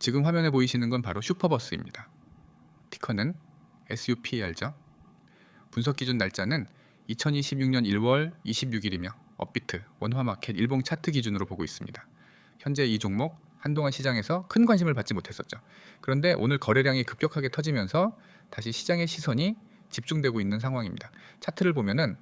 지금 화면에 보이시는 건 바로 슈퍼버스입니다. 티커는 SUPR죠. 분석 기준 날짜는 2026년 1월 26일이며 업비트, 원화마켓, 일봉 차트 기준으로 보고 있습니다. 현재 이 종목 한동안 시장에서 큰 관심을 받지 못했었죠. 그런데 오늘 거래량이 급격하게 터지면서 다시 시장의 시선이 집중되고 있는 상황입니다. 차트를 보면은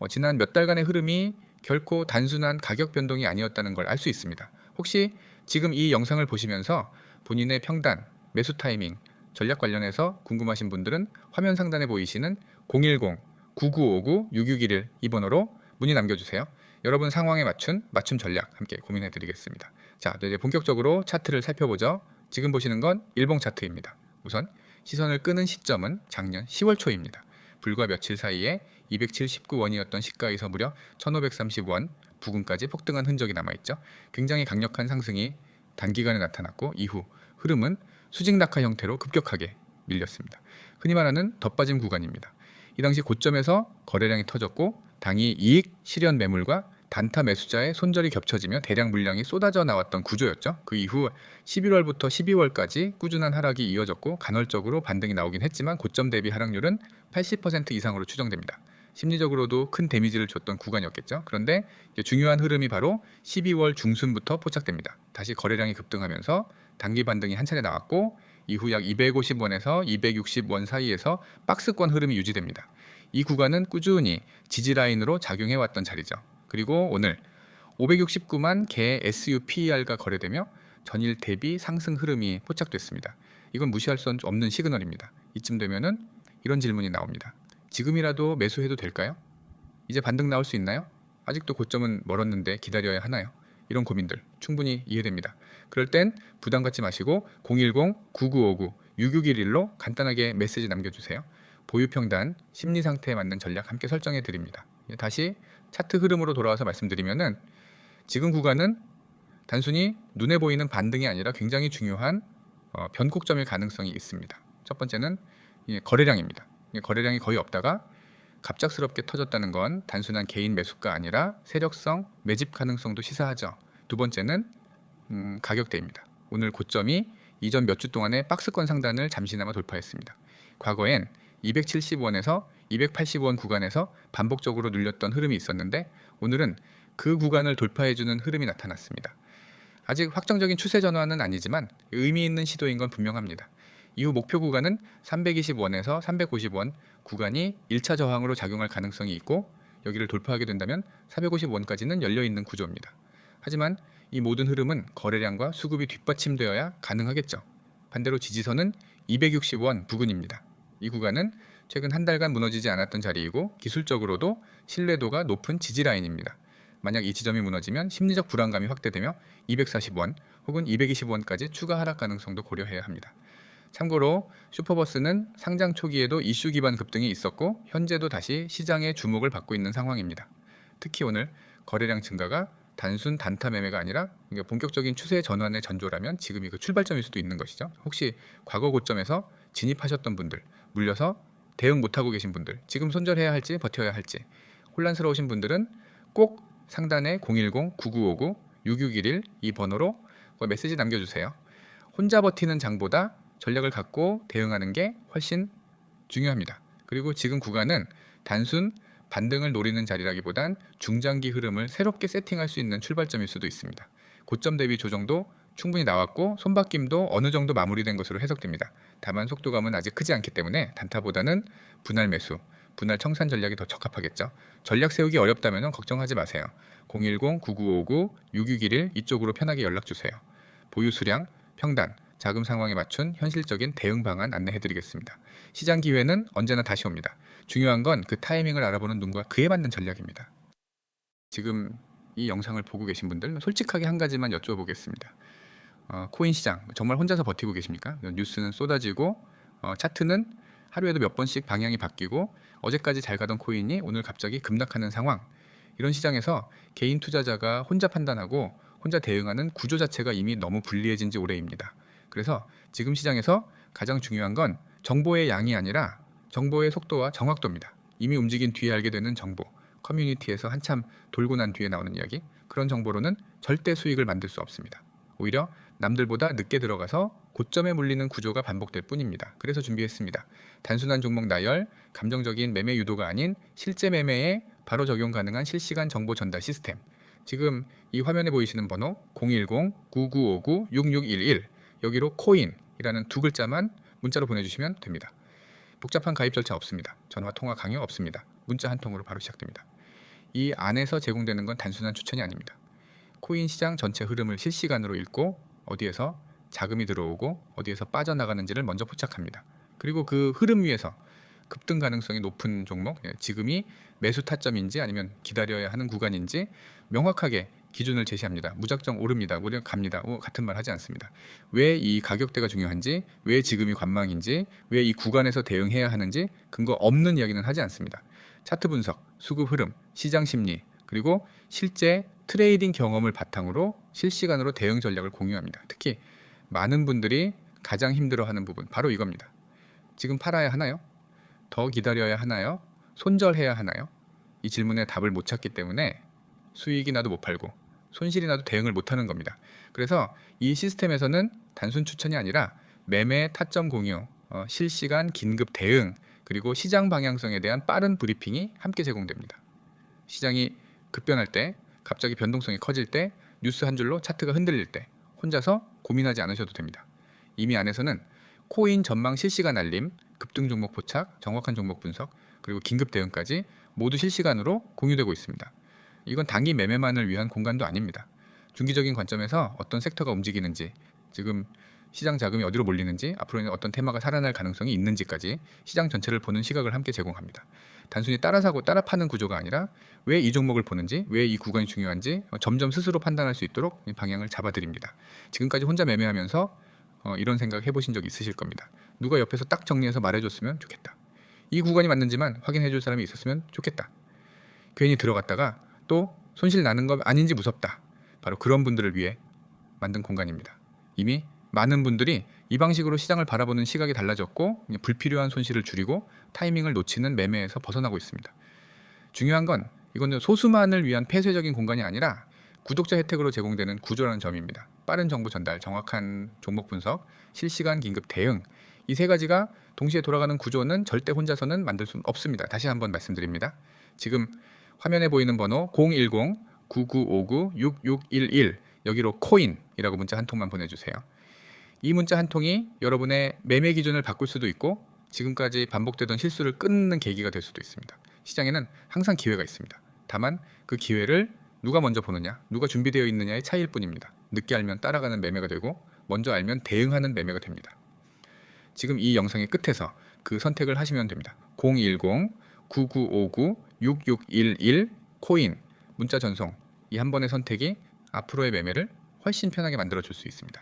지난 몇 달간의 흐름이 결코 단순한 가격 변동이 아니었다는 걸 알 수 있습니다. 혹시 지금 이 영상을 보시면서 본인의 평단, 매수 타이밍, 전략 관련해서 궁금하신 분들은 화면 상단에 보이시는 010-9959-6611 이 번호로 문의 남겨주세요. 여러분 상황에 맞춘 맞춤 전략 함께 고민해 드리겠습니다. 자, 이제 본격적으로 차트를 살펴보죠. 지금 보시는 건 일봉 차트입니다. 우선 시선을 끄는 시점은 작년 10월 초입니다. 불과 며칠 사이에 279원이었던 시가에서 무려 1530원 부근까지 폭등한 흔적이 남아있죠. 굉장히 강력한 상승이 단기간에 나타났고 이후 흐름은 수직 낙하 형태로 급격하게 밀렸습니다. 흔히 말하는 덧빠짐 구간입니다. 이 당시 고점에서 거래량이 터졌고 당이 이익 실현 매물과 단타 매수자의 손절이 겹쳐지며 대량 물량이 쏟아져 나왔던 구조였죠. 그 이후 11월부터 12월까지 꾸준한 하락이 이어졌고 간헐적으로 반등이 나오긴 했지만 고점 대비 하락률은 80% 이상으로 추정됩니다. 심리적으로도 큰 데미지를 줬던 구간이었겠죠. 그런데 이제 중요한 흐름이 바로 12월 중순부터 포착됩니다. 다시 거래량이 급등하면서 단기 반등이 한 차례 나왔고 이후 약 250원에서 260원 사이에서 박스권 흐름이 유지됩니다. 이 구간은 꾸준히 지지라인으로 작용해왔던 자리죠. 그리고 오늘 569만 개의 SUPR가 거래되며 전일 대비 상승 흐름이 포착됐습니다. 이건 무시할 수 없는 시그널입니다. 이쯤 되면은 이런 질문이 나옵니다. 지금이라도 매수해도 될까요? 이제 반등 나올 수 있나요? 아직도 고점은 멀었는데 기다려야 하나요? 이런 고민들 충분히 이해됩니다. 그럴 땐 부담 갖지 마시고 010-9959-6611로 간단하게 메시지 남겨주세요. 보유 평단, 심리 상태에 맞는 전략 함께 설정해 드립니다. 다시 차트 흐름으로 돌아와서 말씀드리면은 지금 구간은 단순히 눈에 보이는 반등이 아니라 굉장히 중요한 변곡점일 가능성이 있습니다. 첫 번째는 거래량입니다. 거래량이 거의 없다가 갑작스럽게 터졌다는 건 단순한 개인 매수가 아니라 세력성 매집 가능성도 시사하죠. 두 번째는 가격대입니다. 오늘 고점이 이전 몇 주 동안의 박스권 상단을 잠시나마 돌파했습니다. 과거엔 270원에서 280원 구간에서 반복적으로 눌렸던 흐름이 있었는데 오늘은 그 구간을 돌파해주는 흐름이 나타났습니다. 아직 확정적인 추세 전환은 아니지만 의미 있는 시도인 건 분명합니다. 이후 목표 구간은 320원에서 350원 구간이 1차 저항으로 작용할 가능성이 있고 여기를 돌파하게 된다면 450원까지는 열려있는 구조입니다. 하지만 이 모든 흐름은 거래량과 수급이 뒷받침되어야 가능하겠죠. 반대로 지지선은 260원 부근입니다. 이 구간은 최근 한 달간 무너지지 않았던 자리이고 기술적으로도 신뢰도가 높은 지지라인입니다. 만약 이 지점이 무너지면 심리적 불안감이 확대되며 240원 혹은 220원까지 추가 하락 가능성도 고려해야 합니다. 참고로 슈퍼버스는 상장 초기에도 이슈 기반 급등이 있었고 현재도 다시 시장의 주목을 받고 있는 상황입니다. 특히 오늘 거래량 증가가 단순 단타 매매가 아니라 본격적인 추세 전환의 전조라면 지금이 그 출발점일 수도 있는 것이죠. 혹시 과거 고점에서 진입하셨던 분들, 물려서 대응 못하고 계신 분들, 지금 손절해야 할지 버텨야 할지 혼란스러우신 분들은 꼭 상단에 010-9959-6611 이 번호로 메시지 남겨주세요. 혼자 버티는 장보다 전략을 갖고 대응하는 게 훨씬 중요합니다. 그리고 지금 구간은 단순 반등을 노리는 자리라기보단 중장기 흐름을 새롭게 세팅할 수 있는 출발점일 수도 있습니다. 고점 대비 조정도 충분히 나왔고 손바뀜도 어느 정도 마무리된 것으로 해석됩니다. 다만 속도감은 아직 크지 않기 때문에 단타보다는 분할 매수, 분할 청산 전략이 더 적합하겠죠. 전략 세우기 어렵다면 걱정하지 마세요. 010-9959-6611 이쪽으로 편하게 연락주세요. 보유 수량, 평단, 자금 상황에 맞춘 현실적인 대응 방안 안내해드리겠습니다. 시장 기회는 언제나 다시 옵니다. 중요한 건 그 타이밍을 알아보는 눈과 그에 맞는 전략입니다. 지금 이 영상을 보고 계신 분들 솔직하게 한 가지만 여쭤보겠습니다. 코인 시장 정말 혼자서 버티고 계십니까? 뉴스는 쏟아지고 차트는 하루에도 몇 번씩 방향이 바뀌고 어제까지 잘 가던 코인이 오늘 갑자기 급락하는 상황. 이런 시장에서 개인 투자자가 혼자 판단하고 혼자 대응하는 구조 자체가 이미 너무 불리해진 지 오래입니다. 그래서 지금 시장에서 가장 중요한 건 정보의 양이 아니라 정보의 속도와 정확도입니다. 이미 움직인 뒤에 알게 되는 정보, 커뮤니티에서 한참 돌고 난 뒤에 나오는 이야기, 그런 정보로는 절대 수익을 만들 수 없습니다. 오히려 남들보다 늦게 들어가서 고점에 물리는 구조가 반복될 뿐입니다. 그래서 준비했습니다. 단순한 종목 나열, 감정적인 매매 유도가 아닌 실제 매매에 바로 적용 가능한 실시간 정보 전달 시스템. 지금 이 화면에 보이시는 번호 010-9959-6611 여기로 코인이라는 두 글자만 문자로 보내주시면 됩니다. 복잡한 가입 절차 없습니다. 전화 통화 강요 없습니다. 문자 한 통으로 바로 시작됩니다. 이 안에서 제공되는 건 단순한 추천이 아닙니다. 코인 시장 전체 흐름을 실시간으로 읽고 어디에서 자금이 들어오고 어디에서 빠져나가는지를 먼저 포착합니다. 그리고 그 흐름 위에서 급등 가능성이 높은 종목, 지금이 매수 타점인지 아니면 기다려야 하는 구간인지 명확하게 기준을 제시합니다. 무작정 오릅니다. 우리가 갑니다. 같은 말 하지 않습니다. 왜 이 가격대가 중요한지, 왜 지금이 관망인지, 왜 이 구간에서 대응해야 하는지 근거 없는 이야기는 하지 않습니다. 차트 분석, 수급 흐름, 시장 심리, 그리고 실제 트레이딩 경험을 바탕으로 실시간으로 대응 전략을 공유합니다. 특히 많은 분들이 가장 힘들어하는 부분 바로 이겁니다. 지금 팔아야 하나요? 더 기다려야 하나요? 손절해야 하나요? 이 질문에 답을 못 찾기 때문에 수익이 나도 못 팔고 손실이 나도 대응을 못하는 겁니다. 그래서 이 시스템에서는 단순 추천이 아니라 매매 타점 공유, 실시간 긴급 대응, 그리고 시장 방향성에 대한 빠른 브리핑이 함께 제공됩니다. 시장이 급변할 때, 갑자기 변동성이 커질 때, 뉴스 한 줄로 차트가 흔들릴 때 혼자서 고민하지 않으셔도 됩니다. 이미 안에서는 코인 전망 실시간 알림, 급등 종목 포착, 정확한 종목 분석, 그리고 긴급 대응까지 모두 실시간으로 공유되고 있습니다. 이건 단기 매매만을 위한 공간도 아닙니다. 중기적인 관점에서 어떤 섹터가 움직이는지, 지금 시장 자금이 어디로 몰리는지, 앞으로는 어떤 테마가 살아날 가능성이 있는지까지 시장 전체를 보는 시각을 함께 제공합니다. 단순히 따라 사고 따라 파는 구조가 아니라 왜 이 종목을 보는지, 왜 이 구간이 중요한지 점점 스스로 판단할 수 있도록 방향을 잡아드립니다. 지금까지 혼자 매매하면서 이런 생각 해보신 적 있으실 겁니다. 누가 옆에서 딱 정리해서 말해줬으면 좋겠다. 이 구간이 맞는지만 확인해줄 사람이 있었으면 좋겠다. 괜히 들어갔다가 또 손실 나는 거 아닌지 무섭다. 바로 그런 분들을 위해 만든 공간입니다. 이미 많은 분들이 이 방식으로 시장을 바라보는 시각이 달라졌고 불필요한 손실을 줄이고 타이밍을 놓치는 매매에서 벗어나고 있습니다. 중요한 건 이거는 소수만을 위한 폐쇄적인 공간이 아니라 구독자 혜택으로 제공되는 구조라는 점입니다. 빠른 정보 전달, 정확한 종목 분석, 실시간 긴급 대응, 이 세 가지가 동시에 돌아가는 구조는 절대 혼자서는 만들 수 없습니다. 다시 한번 말씀드립니다. 지금 화면에 보이는 번호 010-9959-6611 여기로 코인이라고 문자 한 통만 보내주세요. 이 문자 한 통이 여러분의 매매 기준을 바꿀 수도 있고 지금까지 반복되던 실수를 끊는 계기가 될 수도 있습니다. 시장에는 항상 기회가 있습니다. 다만 그 기회를 누가 먼저 보느냐, 누가 준비되어 있느냐의 차이일 뿐입니다. 늦게 알면 따라가는 매매가 되고 먼저 알면 대응하는 매매가 됩니다. 지금 이 영상의 끝에서 그 선택을 하시면 됩니다. 010-9959-6611 코인 문자 전송, 이 한 번의 선택이 앞으로의 매매를 훨씬 편하게 만들어 줄 수 있습니다.